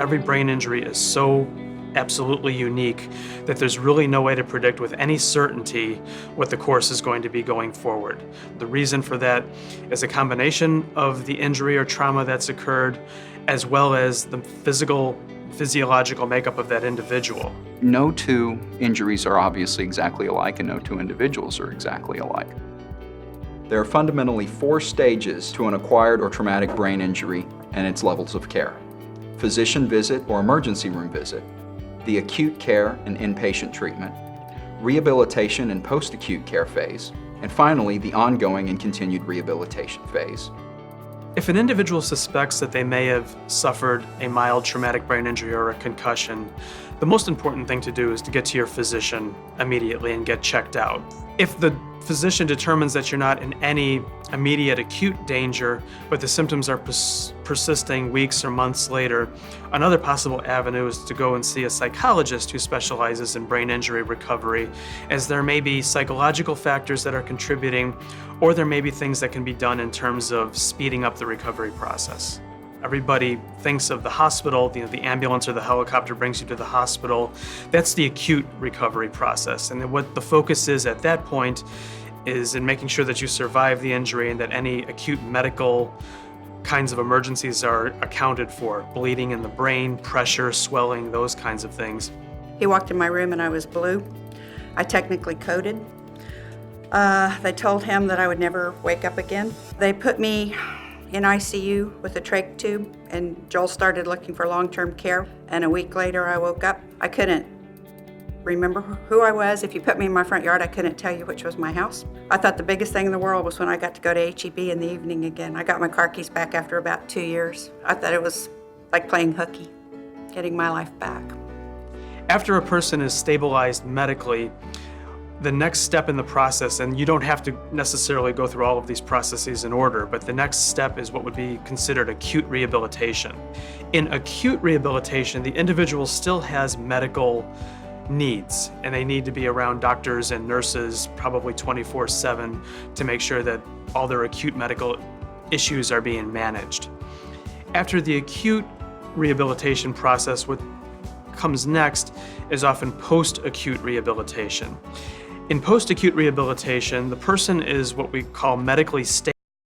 every brain injury is so absolutely unique that there's really no way to predict with any certainty what the course is going to be going forward. The reason for that is a combination of the injury or trauma that's occurred, as well as the physiological makeup of that individual. No two injuries are obviously exactly alike, and no two individuals are exactly alike. There are fundamentally 4 stages to an acquired or traumatic brain injury and its levels of care: physician visit or emergency room visit, the acute care and inpatient treatment, rehabilitation and post-acute care phase, and finally the ongoing and continued rehabilitation phase. If an individual suspects that they may have suffered a mild traumatic brain injury or a concussion, the most important thing to do is to get to your physician immediately and get checked out. If the physician determines that you're not in any immediate acute danger, but the symptoms are persisting weeks or months later, another possible avenue is to go and see a psychologist who specializes in brain injury recovery, as there may be psychological factors that are contributing, or there may be things that can be done in terms of speeding up the recovery process. Everybody thinks of the hospital, the ambulance or the helicopter brings you to the hospital. That's the acute recovery process. And then what the focus is at that point is in making sure that you survive the injury and that any acute medical kinds of emergencies are accounted for. Bleeding in the brain, pressure, swelling, those kinds of things. He walked in my room and I was blue. I technically coded. They told him that I would never wake up again. They put me in ICU with a trach tube, and Joel started looking for long-term care, and a week later I woke up. I couldn't remember who I was. If you put me in my front yard, I couldn't tell you which was my house. I thought the biggest thing in the world was when I got to go to HEB in the evening again. I got my car keys back after about 2 years. I thought it was like playing hooky, getting my life back. After a person is stabilized medically, the next step in the process, and you don't have to necessarily go through all of these processes in order, but the next step is what would be considered acute rehabilitation. In acute rehabilitation, the individual still has medical needs, and they need to be around doctors and nurses probably 24/7 to make sure that all their acute medical issues are being managed. After the acute rehabilitation process, what comes next is often post-acute rehabilitation. In post-acute rehabilitation, the person is what we call medically stable.